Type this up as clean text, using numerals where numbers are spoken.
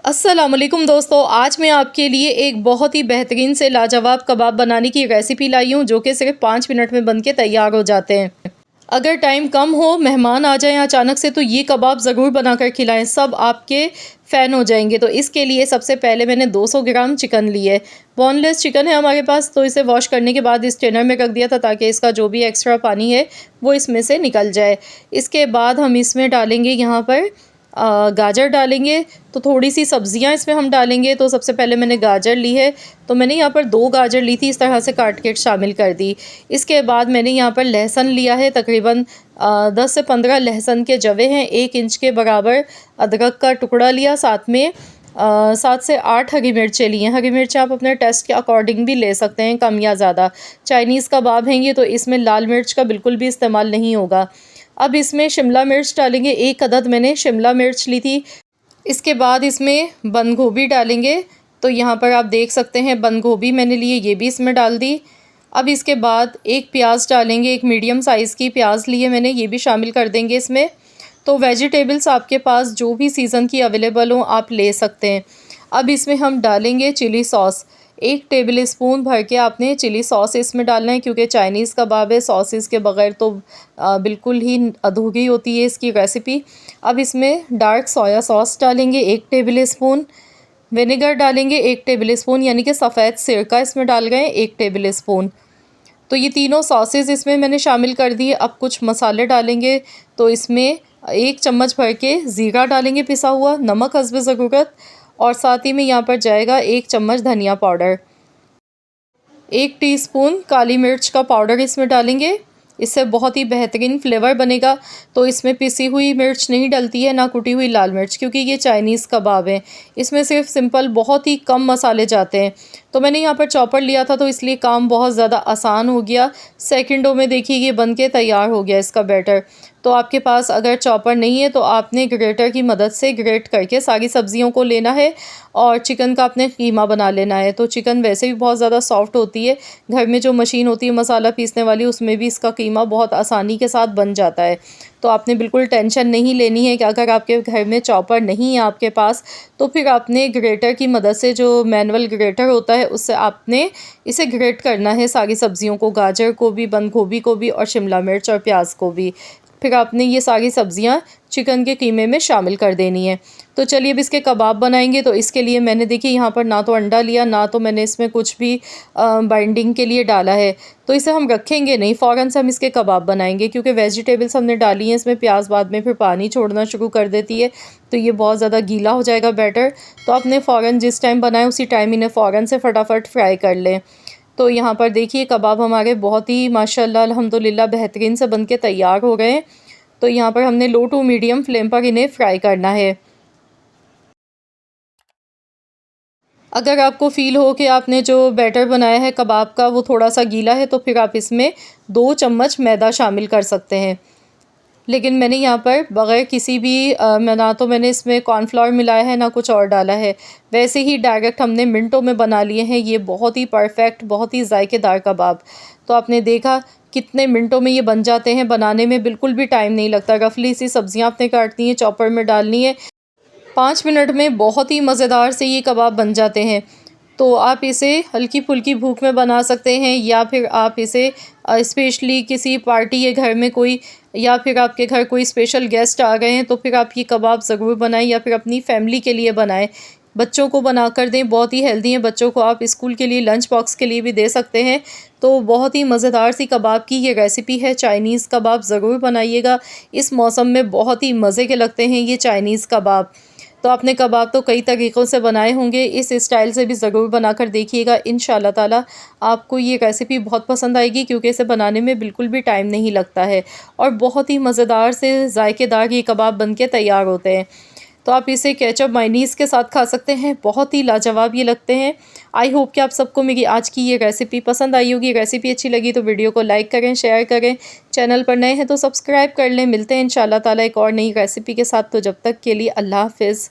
अस्सलामुअलैकुम दोस्तों, आज मैं आपके लिए एक बहुत ही बेहतरीन से लाजवाब कबाब बनाने की रेसिपी लाई हूँ जो कि सिर्फ 5 मिनट में बन के तैयार हो जाते हैं। अगर टाइम कम हो, मेहमान आ जाएं अचानक से, तो ये कबाब ज़रूर बनाकर खिलाएं, सब आपके फ़ैन हो जाएंगे। तो इसके लिए सबसे पहले मैंने 200 ग्राम चिकन लिए है। बोनलेस चिकन है हमारे पास, तो इसे वॉश करने के बाद इस स्ट्रेनर में रख दिया था ताकि इसका जो भी एक्स्ट्रा पानी है वो इसमें से निकल जाए। इसके बाद हम इसमें डालेंगे यहाँ पर गाजर डालेंगे। तो थोड़ी सी सब्जियां इसमें हम डालेंगे। तो सबसे पहले मैंने गाजर ली है, तो मैंने यहाँ पर 2 गाजर ली थी, इस तरह से काट के शामिल कर दी। इसके बाद मैंने यहाँ पर लहसुन लिया है, तकरीबन 10 से 15 लहसुन के जवे हैं। 1 इंच के बराबर अदरक का टुकड़ा लिया, साथ में 7 से 8 हरी मिर्चें ली हैं। हरी मिर्च आप अपने टेस्ट के अकॉर्डिंग भी ले सकते हैं, कम या ज़्यादा। चाइनीज़ कबाब हैं ये, तो इसमें लाल मिर्च का बिल्कुल भी इस्तेमाल नहीं होगा। अब इसमें शिमला मिर्च डालेंगे, 1 अदद मैंने शिमला मिर्च ली थी। इसके बाद इसमें बंद गोभी डालेंगे। तो यहाँ पर आप देख सकते हैं बंद गोभी मैंने लिए, ये भी इसमें डाल दी। अब इसके बाद 1 प्याज डालेंगे, 1 मीडियम साइज़ की प्याज ली है मैंने, ये भी शामिल कर देंगे इसमें। तो वेजिटेबल्स आपके पास जो भी सीज़न की अवेलेबल हो आप ले सकते हैं। अब इसमें हम डालेंगे चिली सॉस। 1 टेबल स्पून भर के आपने चिली सॉस इसमें डालना है, क्योंकि चाइनीज़ कबाब है, सॉसेस के बगैर तो बिल्कुल ही अधूरी होती है इसकी रेसिपी। अब इसमें डार्क सोया सॉस डालेंगे 1 टेबल स्पून। विनेगर डालेंगे 1 टेबल स्पून, यानी कि सफ़ेद सिरका इसमें डाल गए 1 टेबल स्पून। तो ये तीनों सॉसेस इसमें मैंने शामिल कर दिए। अब कुछ मसाले डालेंगे। तो इसमें 1 चम्मच भर के ज़ीरा डालेंगे पिसा हुआ, नमक हस्ब ज़रूरत, और साथ ही में यहाँ पर जाएगा 1 चम्मच धनिया पाउडर। 1 टीस्पून काली मिर्च का पाउडर इसमें डालेंगे, इससे बहुत ही बेहतरीन फ्लेवर बनेगा। तो इसमें पिसी हुई मिर्च नहीं डलती है, ना कुटी हुई लाल मिर्च, क्योंकि ये चाइनीज़ कबाब है। इसमें सिर्फ सिंपल बहुत ही कम मसाले जाते हैं। तो मैंने यहाँ पर चॉपर लिया था, तो इसलिए काम बहुत ज़्यादा आसान हो गया। सेकंडों में देखिए ये बन के तैयार हो गया इसका बैटर। तो आपके पास अगर चॉपर नहीं है तो आपने ग्रेटर की मदद से ग्रेट करके सारी सब्जियों को लेना है और चिकन का आपने कीमा बना लेना है। तो चिकन वैसे भी बहुत ज़्यादा सॉफ्ट होती है, घर में जो मशीन होती है मसाला पीसने वाली, उसमें भी इसका कीमा बहुत आसानी के साथ बन जाता है। तो आपने बिल्कुल टेंशन नहीं लेनी है कि अगर आपके घर में चॉपर नहीं है आपके पास, तो फिर आपने ग्रेटर की मदद से, जो मैनुअल ग्रेटर होता है, उससे आपने इसे ग्रेट करना है सारी सब्जियों को, गाजर को भी, बंद गोभी को भी, और शिमला मिर्च और प्याज को भी। फिर आपने ये सारी सब्जियां चिकन के कीमे में शामिल कर देनी है। तो चलिए अब इसके कबाब बनाएंगे। तो इसके लिए मैंने देखिए यहाँ पर ना तो अंडा लिया, ना तो मैंने इसमें कुछ भी बाइंडिंग के लिए डाला है। तो इसे हम रखेंगे नहीं, फ़ौरन से हम इसके कबाब बनाएंगे, क्योंकि वेजिटेबल्स हमने डाली हैं इसमें, प्याज बाद में फिर पानी छोड़ना शुरू कर देती है, तो ये बहुत ज़्यादा गीला हो जाएगा बैटर। तो आपने फ़ौरन जिस टाइम बनाए उसी टाइम इन्हें फ़ौरन से फटाफट फ्राई कर लें। तो यहाँ पर देखिए कबाब हमारे बहुत ही माशाल्लाह अल्हम्दुलिल्लाह बेहतरीन से बन के तैयार हो गए हैं। तो यहाँ पर हमने लो टू मीडियम फ्लेम पर इन्हें फ्राई करना है। अगर आपको फ़ील हो कि आपने जो बैटर बनाया है कबाब का वो थोड़ा सा गीला है, तो फिर आप इसमें 2 चम्मच मैदा शामिल कर सकते हैं। लेकिन मैंने यहाँ पर बग़ैर किसी भी ना तो मैंने इसमें कॉर्नफ्लोर मिलाया है, ना कुछ और डाला है। वैसे ही डायरेक्ट हमने मिनटों में बना लिए हैं ये बहुत ही परफेक्ट, बहुत ही ज़ायकेदार कबाब। तो आपने देखा कितने मिनटों में ये बन जाते हैं, बनाने में बिल्कुल भी टाइम नहीं लगता। रफली सी सब्जियां आपने काटनी है, चॉपर में डालनी है, 5 मिनट में बहुत ही मज़ेदार से ये कबाब बन जाते हैं। तो आप इसे हल्की फुल्की भूख में बना सकते हैं, या फिर आप इसे स्पेशली किसी पार्टी है घर में कोई, या फिर आपके घर कोई स्पेशल गेस्ट आ गए हैं, तो फिर आप ये कबाब ज़रूर बनाएं, या फिर अपनी फैमिली के लिए बनाएं। बच्चों को बना कर दें, बहुत ही हेल्दी हैं। बच्चों को आप स्कूल के लिए लंच बॉक्स के लिए भी दे सकते हैं। तो बहुत ही मज़ेदार सी कबाब की ये रेसिपी है। चाइनीज़ कबाब ज़रूर बनाइएगा, इस मौसम में बहुत ही मज़े के लगते हैं ये चाइनीज़ कबाब। तो आपने कबाब तो कई तरीक़ों से बनाए होंगे, इस स्टाइल से भी ज़रूर बनाकर देखिएगा। इंशाल्लाह ताला आपको ये रेसिपी बहुत पसंद आएगी, क्योंकि इसे बनाने में बिल्कुल भी टाइम नहीं लगता है और बहुत ही मज़ेदार से ज़ायकेदार ये कबाब बन के तैयार होते हैं। तो आप इसे केचप मायोनीज़ के साथ खा सकते हैं, बहुत ही लाजवाब ये लगते हैं। आई होप कि आप सबको मेरी आज की ये रेसिपी पसंद आई होगी। रेसिपी अच्छी लगी तो वीडियो को लाइक करें, शेयर करें। चैनल पर नए हैं तो सब्सक्राइब कर लें। मिलते हैं इंशाल्लाह ताला एक और नई रेसिपी के साथ। तो जब तक के लिए अल्लाह हाफ़िज़।